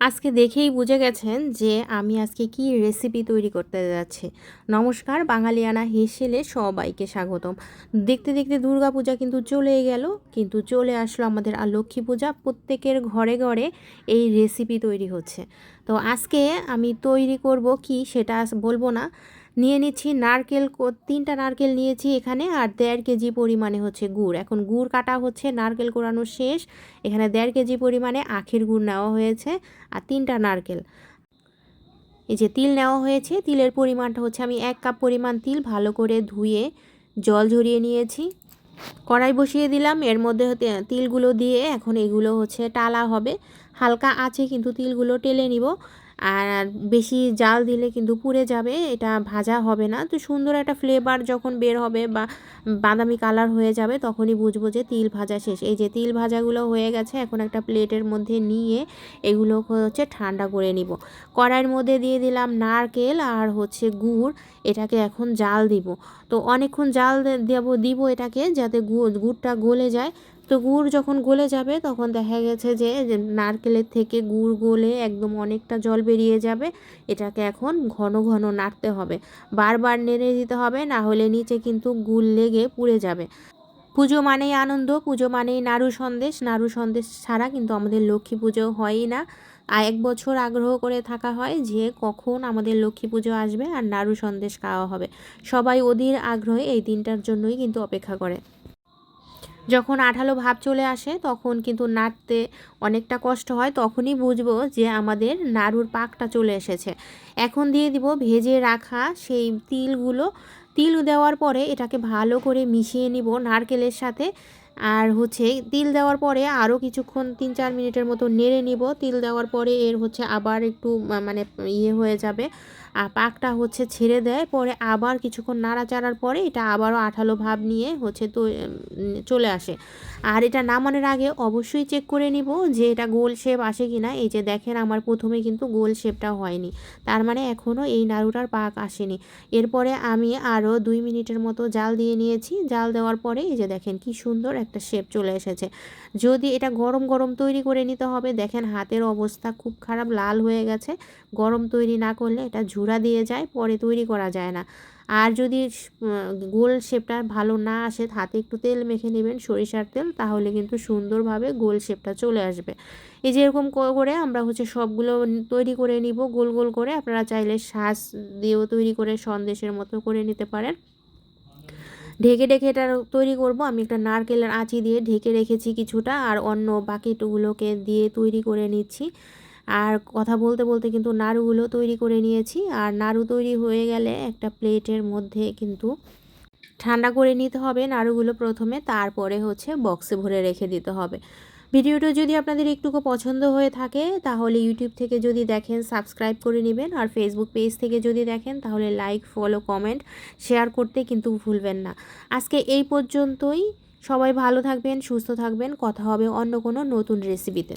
আজকে দেখেই বুঝে গেছেন যে আমি আজকে কি রেসিপি তৈরি করতে যাচ্ছি। নমস্কার, বাঙালিয়ানা হেসেলে সবাইকে স্বাগতম। দেখতে দেখতে দুর্গাপূজা কিন্তু চলেই গেল, কিন্তু চলে আসলো আমাদের লক্ষ্মী পূজা। প্রত্যেকের ঘরে ঘরে এই রেসিপি তৈরি হচ্ছে। তো আজকে আমি তৈরি করব কি সেটা বলবো না। নিয়ে নিচ্ছি নারকেল, 3টা নারকেল নিয়েছি এখানে, আর 1.5 কেজি পরিমাণে হচ্ছে গুড়। এখন গুড় কাটা হচ্ছে, নারকেল কোরানো শেষ। এখানে 1.5 কেজি পরিমাণে আখের গুড় নেওয়া হয়েছে, আর 3টা নারকেল। এই যে তিল নেওয়া হয়েছে, তিলের পরিমাণটা হচ্ছে আমি 1 কাপ পরিমাণ তিল ভালো করে ধুয়ে জল ঝরিয়ে নিয়েছি। কড়াই বসিয়ে দিলাম, এর মধ্যে তিলগুলো দিয়ে এখন এগুলো হচ্ছে টালা হবে। হালকা আছে কিন্তু তিলগুলো টেলে নিব। আর বেশি জাল দিলে কিন্তু পুড়ে যাবে, এটা ভাজা হবে না। তো সুন্দর একটা ফ্লেভার যখন বের হবে বা বাদামি কালার হয়ে যাবে তখনই বুঝবো যে তিল ভাজা শেষ। এই যে তিল ভাজাগুলো হয়ে গেছে, এখন একটা প্লেটের মধ্যে নিয়ে এগুলো হচ্ছে ঠান্ডা করে নিব। কড়াইয়ের মধ্যে দিয়ে দিলাম নারকেল আর হচ্ছে গুড়, এটাকে এখন জাল দিব। তো অনেকক্ষণ জাল দিব এটাকে, যাতে গুড়টা গলে যায়। তো গুড় যখন গলে যাবে তখন দেখা গেছে যে নারকেলের থেকে গুড় গলে একদম অনেকটা জল বেরিয়ে যাবে। এটাকে এখন ঘন ঘন নাড়তে হবে, বারবার নেড়ে দিতে হবে, না হলে নিচে কিন্তু গুড় লেগে পুড়ে যাবে। পুজো মানেই আনন্দ, পুজো মানেই নাড়ু সন্দেশ। নাড়ু সন্দেশ ছাড়া কিন্তু আমাদের লক্ষ্মী পুজো হয়ই না। আর 1 বছর আগ্রহ করে থাকা হয় যে কখন আমাদের লক্ষ্মী পুজো আসবে আর নাড়ু সন্দেশ খাওয়া হবে। সবাই অধীর আগ্রহে এই দিনটার জন্যই কিন্তু অপেক্ষা করে। যখন আঠালো ভাব চলে আসে তখন কিন্তু নাড়তে অনেকটা কষ্ট হয়, তখনই বুঝবো যে আমাদের নাড়ুর পাকটা চলে এসেছে। এখন দিয়ে দিব ভেজে রাখা সেই তিলগুলো। তিল দেওয়ার পরে এটাকে ভালো করে মিশিয়ে নিব নারকেলের সাথে। আর হচ্ছে তিল দেওয়ার পরে আরও কিছুক্ষণ 3-4 মিনিটের মতো নেড়ে নিব। তিল দেওয়ার পরে এর হচ্ছে আবার একটু মানে হয়ে যাবে, আর পাকটা হচ্ছে ছেড়ে দেয়, পরে আবার কিছুক্ষণ নাড়াচাড়ার পরে এটা আবারও আঠালো ভাব নিয়ে হচ্ছে তো চলে আসে। আর এটা নামানোর আগে অবশ্যই চেক করে নিব যে এটা গোল শেপ আসে কি না। এই যে দেখেন আমার প্রথমে কিন্তু গোল শেপটা হয়নি, তার মানে এখনও এই নাড়ুটার পাক আসেনি। এরপরে আমি আরও 2 মিনিটের মতো জাল দিয়ে নিয়েছি। জাল দেওয়ার পরে এই যে দেখেন কি সুন্দর একটা শেপ চলে এসেছে। যদি এটা গরম গরম তৈরি করে নিতে হবে, দেখেন হাতের অবস্থা খুব খারাপ, লাল হয়ে গেছে। গরম তৈরি না করলে এটা ঝুরা দিয়ে যায়, পরে তৈরি করা যায় না। আর যদি গোল শেপটা ভালো না আসে, হাতে একটু তেল মেখে নেবেন, সরিষার তেল, তাহলে কিন্তু সুন্দরভাবে গোল শেপটা চলে আসবে। এই যে এরকম করে আমরা হচ্ছে সবগুলো তৈরি করে নিব গোল গোল করে। আপনারা চাইলে শাঁস দিয়েও তৈরি করে সন্দেশের মতো করে নিতে পারেন। ঢেকে ঢেকে এটা তৈরি করব। আমি একটা নারকেলের আঁচি দিয়ে ঢেকে রেখেছি কিছুটা, আর অন্য বাকিটুগুলোকে দিয়ে তৈরি করে নিচ্ছি। আর কথা বলতে বলতে কিন্তু নাড়ুগুলো তৈরি করে নিয়েছি। আর নাড়ু তৈরি হয়ে গেলে একটা প্লেটের মধ্যে কিন্তু ঠান্ডা করে নিতে হবে নাড়ুগুলো প্রথমে, তারপরে হচ্ছে বক্সে ভরে রেখে দিতে হবে। ভিডিওটা যদি আপনাদের একটুকু পছন্দ হয়ে থাকে তাহলে ইউটিউব থেকে যদি দেখেন সাবস্ক্রাইব করে নেবেন, আর ফেসবুক পেজ থেকে যদি দেখেন তাহলে লাইক, ফলো, কমেন্ট, শেয়ার করতে কিন্তু ভুলবেন না। আজকে এই পর্যন্তই। সবাই ভালো থাকবেন, সুস্থ থাকবেন। কথা হবে অন্য কোনো নতুন রেসিপিতে।